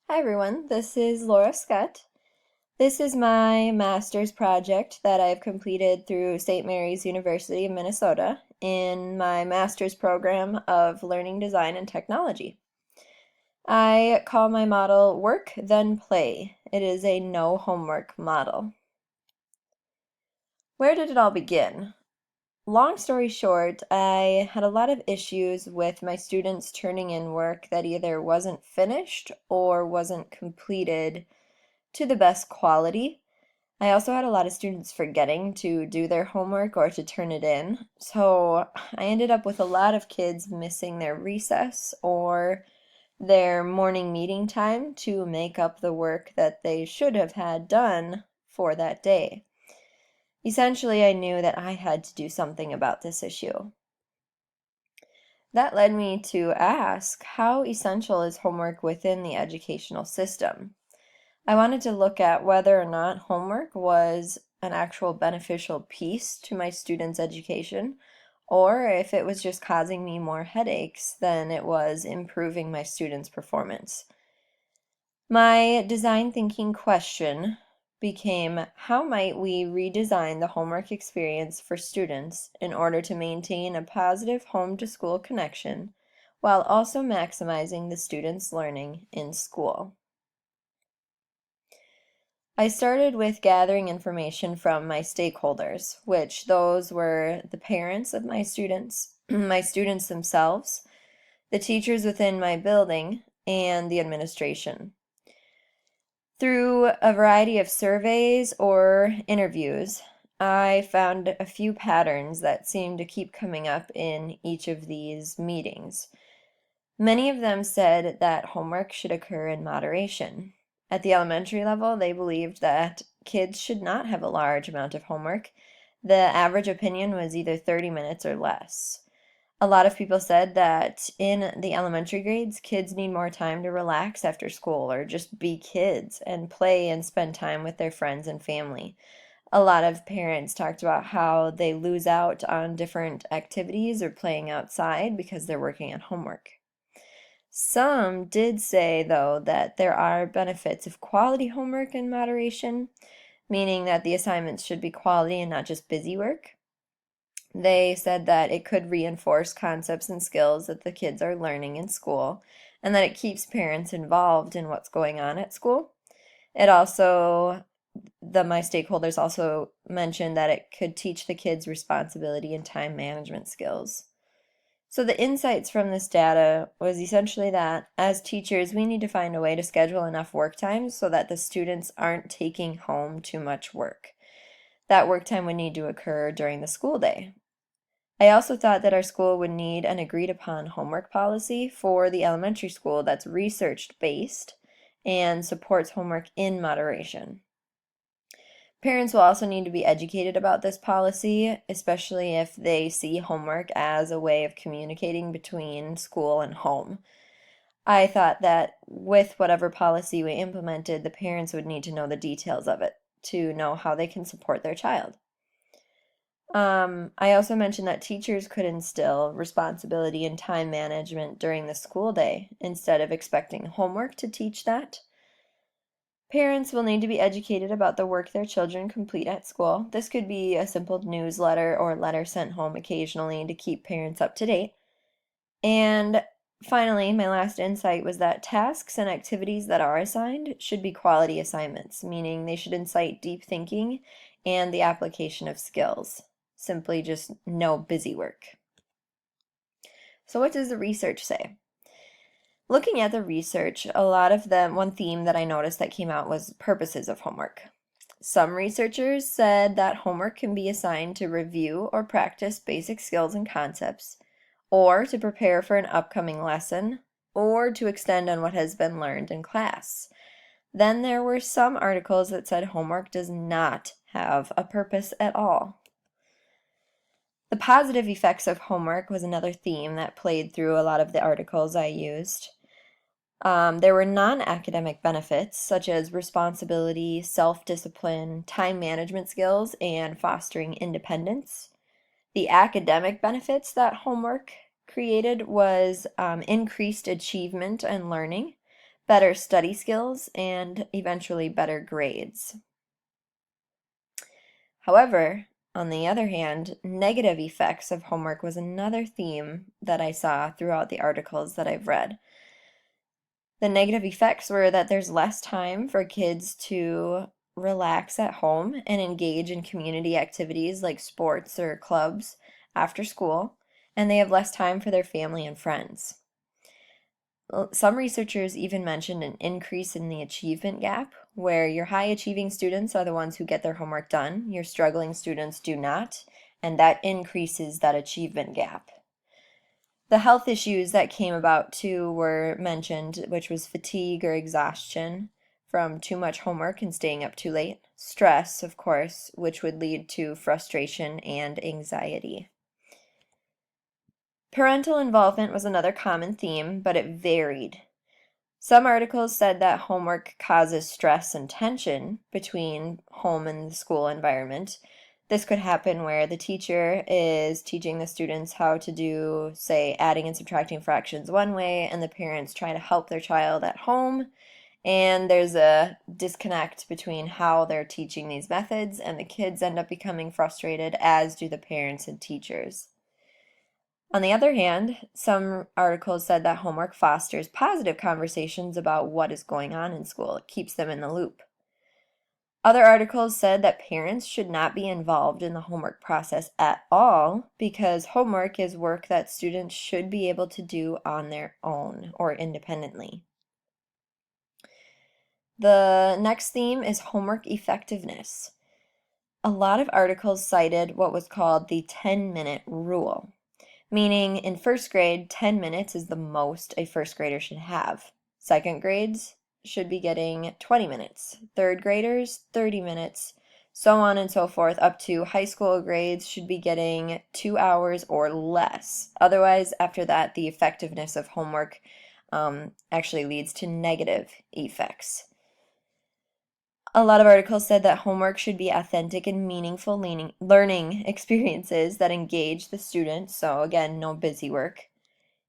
Hi everyone, this is Laura Scott. This is my master's project that I've completed through St. Mary's University of Minnesota in my master's program of Learning Design and Technology. I call my model Work Then Play. It is a no homework model. Where did it all begin? Long story short, I had a lot of issues with my students turning in work that either wasn't finished or wasn't completed to the best quality. I also had a lot of students forgetting to do their homework or to turn it in, so I ended up with a lot of kids missing their recess or their morning meeting time to make up the work that they should have had done for that day. Essentially, I knew that I had to do something about this issue. That led me to ask, how essential is homework within the educational system? I wanted to look at whether or not homework was an actual beneficial piece to my students' education, or if it was just causing me more headaches than it was improving my students' performance. My design thinking question became, how might we redesign the homework experience for students in order to maintain a positive home-to-school connection while also maximizing the students' learning in school? I started with gathering information from my stakeholders, which those were the parents of my students, my students themselves, the teachers within my building, and the administration. Through a variety of surveys or interviews, I found a few patterns that seemed to keep coming up in each of these meetings. Many of them said that homework should occur in moderation. At the elementary level, they believed that kids should not have a large amount of homework. The average opinion was either 30 minutes or less. A lot of people said that in the elementary grades, kids need more time to relax after school or just be kids and play and spend time with their friends and family. A lot of parents talked about how they lose out on different activities or playing outside because they're working on homework. Some did say, though, that there are benefits of quality homework in moderation, meaning that the assignments should be quality and not just busy work. They said that it could reinforce concepts and skills that the kids are learning in school, and that it keeps parents involved in what's going on at school. It also, my stakeholders also mentioned that it could teach the kids responsibility and time management skills. So the insights from this data was essentially that as teachers, we need to find a way to schedule enough work time so that the students aren't taking home too much work. That work time would need to occur during the school day. I also thought that our school would need an agreed upon homework policy for the elementary school that's research based and supports homework in moderation. Parents will also need to be educated about this policy, especially if they see homework as a way of communicating between school and home. I thought that with whatever policy we implemented, the parents would need to know the details of it to know how they can support their child. I also mentioned that teachers could instill responsibility and time management during the school day instead of expecting homework to teach that. Parents will need to be educated about the work their children complete at school. This could be a simple newsletter or letter sent home occasionally to keep parents up to date. And finally, my last insight was that tasks and activities that are assigned should be quality assignments, meaning they should incite deep thinking and the application of skills, simply just no busy work. So what does the research say? Looking at the research, a lot of them, one theme that I noticed that came out was purposes of homework. Some researchers said that homework can be assigned to review or practice basic skills and concepts, or to prepare for an upcoming lesson, or to extend on what has been learned in class. Then there were some articles that said homework does not have a purpose at all. The positive effects of homework was another theme that played through a lot of the articles I used. There were non-academic benefits such as responsibility, self-discipline, time management skills, and fostering independence. The academic benefits that homework created was increased achievement and learning, better study skills, and eventually better grades. However, on the other hand, negative effects of homework was another theme that I saw throughout the articles that I've read. The negative effects were that there's less time for kids to relax at home and engage in community activities like sports or clubs after school, and they have less time for their family and friends. Some researchers even mentioned an increase in the achievement gap, where your high achieving students are the ones who get their homework done, your struggling students do not, and that increases that achievement gap. The health issues that came about too were mentioned, which was fatigue or exhaustion from too much homework and staying up too late, stress, of course, which would lead to frustration and anxiety. Parental involvement was another common theme, but it varied. Some articles said that homework causes stress and tension between home and the school environment. This could happen where the teacher is teaching the students how to do, say, adding and subtracting fractions one way, and the parents try to help their child at home, and there's a disconnect between how they're teaching these methods, and the kids end up becoming frustrated, as do the parents and teachers. On the other hand, some articles said that homework fosters positive conversations about what is going on in school. It keeps them in the loop. Other articles said that parents should not be involved in the homework process at all because homework is work that students should be able to do on their own or independently. The next theme is homework effectiveness. A lot of articles cited what was called the 10-minute rule, meaning in first grade, 10 minutes is the most a first grader should have. Second grades should be getting 20 minutes. Third graders, 30 minutes, so on and so forth, up to high school grades should be getting 2 hours or less. Otherwise, after that, the effectiveness of homework actually leads to negative effects. A lot of articles said that homework should be authentic and meaningful learning experiences that engage the student. So again, no busy work.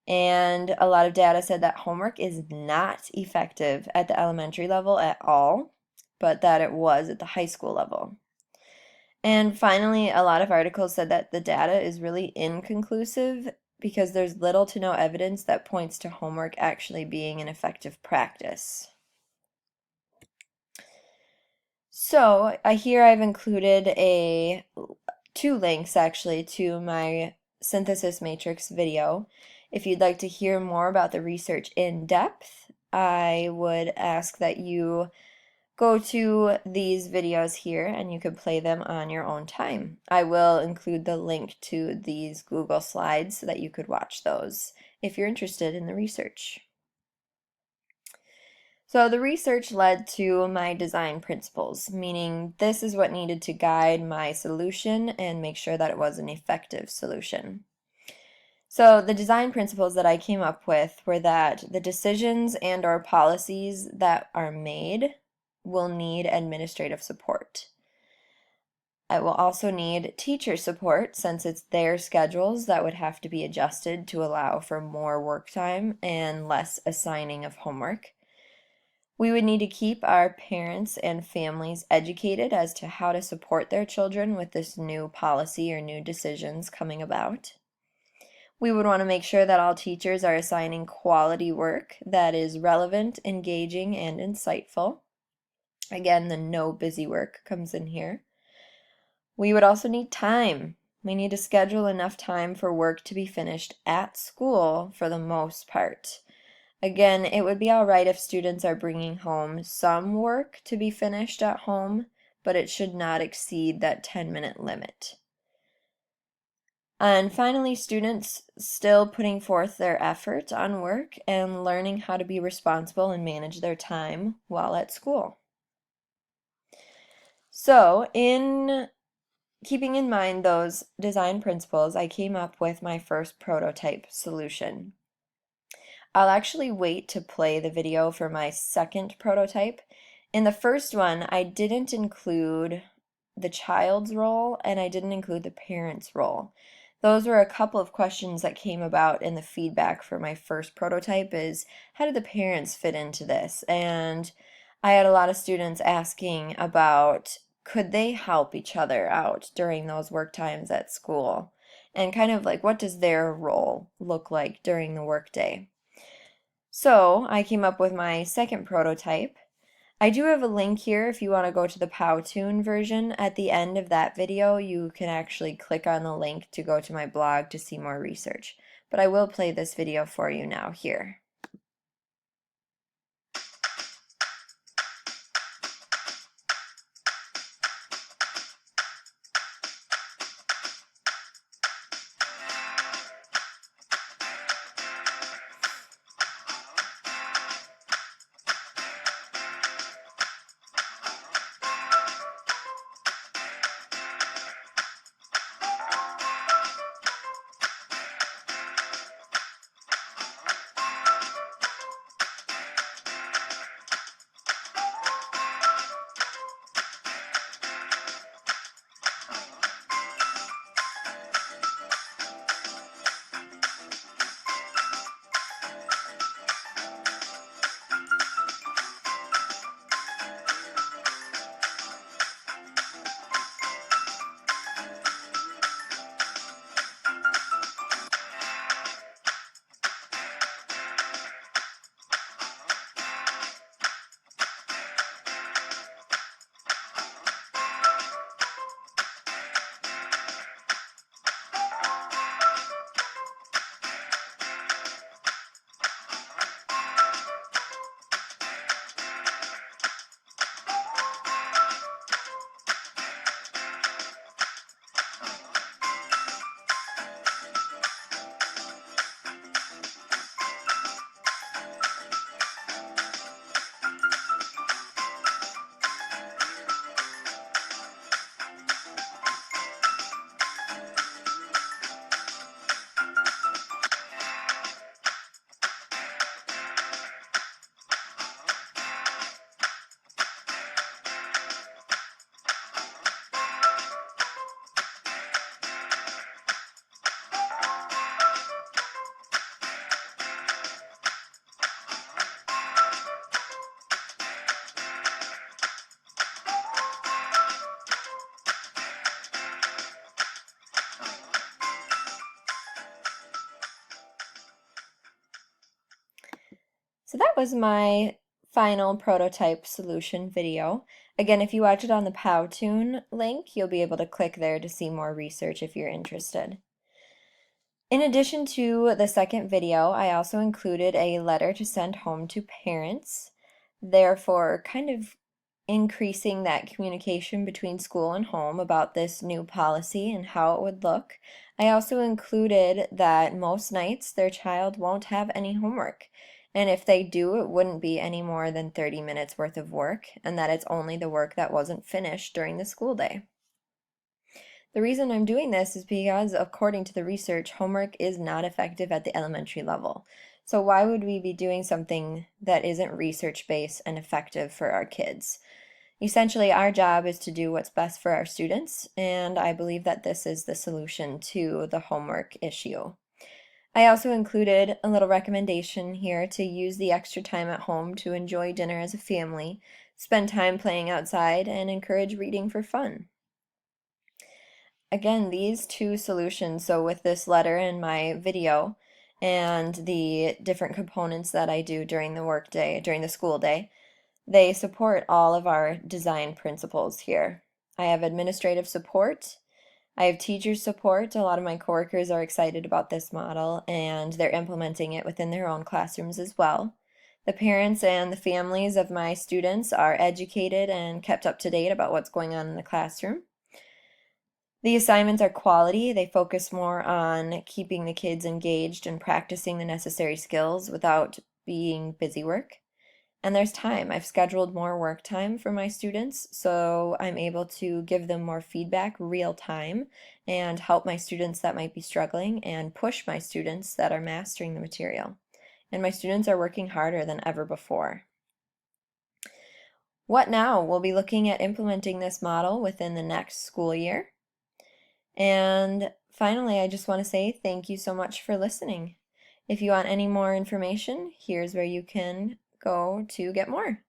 And a lot of data said that homework is not effective at the elementary level at all, but that it was at the high school level. And finally, a lot of articles said that the data is really inconclusive because there's little to no evidence that points to homework actually being an effective practice. So here I've included two links actually to my synthesis matrix video. If you'd like to hear more about the research in depth, I would ask that you go to these videos here and you can play them on your own time. I will include the link to these Google Slides so that you could watch those if you're interested in the research. So the research led to my design principles, meaning this is what needed to guide my solution and make sure that it was an effective solution. So the design principles that I came up with were that the decisions and or policies that are made will need administrative support. I will also need teacher support since it's their schedules that would have to be adjusted to allow for more work time and less assigning of homework. We would need to keep our parents and families educated as to how to support their children with this new policy or new decisions coming about. We would want to make sure that all teachers are assigning quality work that is relevant, engaging, and insightful. Again, the no busy work comes in here. We would also need time. We need to schedule enough time for work to be finished at school for the most part. Again, it would be all right if students are bringing home some work to be finished at home, but it should not exceed that 10-minute limit. And finally, students still putting forth their effort on work and learning how to be responsible and manage their time while at school. So, in keeping in mind those design principles, I came up with my first prototype solution. I'll actually wait to play the video for my second prototype. In the first one, I didn't include the child's role and I didn't include the parent's role. Those were a couple of questions that came about in the feedback for my first prototype is how did the parents fit into this? And I had a lot of students asking about could they help each other out during those work times at school? And kind of like what does their role look like during the workday? So I came up with my second prototype. I do have a link here if you want to go to the Powtoon version. At the end of that video, you can actually click on the link to go to my blog to see more research. But I will play this video for you now here. So that was my final prototype solution video. Again, if you watch it on the Powtoon link, you'll be able to click there to see more research if you're interested. In addition to the second video, I also included a letter to send home to parents, therefore kind of increasing that communication between school and home about this new policy and how it would look. I also included that most nights their child won't have any homework, and if they do, it wouldn't be any more than 30 minutes worth of work, and that it's only the work that wasn't finished during the school day. The reason I'm doing this is because, according to the research, homework is not effective at the elementary level. So why would we be doing something that isn't research-based and effective for our kids? Essentially, our job is to do what's best for our students, and I believe that this is the solution to the homework issue. I also included a little recommendation here to use the extra time at home to enjoy dinner as a family, spend time playing outside, and encourage reading for fun. Again, these two solutions, so with this letter and my video and the different components that I do during the workday, during the school day, they support all of our design principles here. I have administrative support. I have teacher support. A lot of my coworkers are excited about this model and they're implementing it within their own classrooms as well. The parents and the families of my students are educated and kept up to date about what's going on in the classroom. The assignments are quality. They focus more on keeping the kids engaged and practicing the necessary skills without being busy work. And there's time. I've scheduled more work time for my students, so I'm able to give them more feedback real time and help my students that might be struggling and push my students that are mastering the material. And my students are working harder than ever before. What now? We'll be looking at implementing this model within the next school year. And finally, I just want to say thank you so much for listening. If you want any more information, here's where you can go to get more.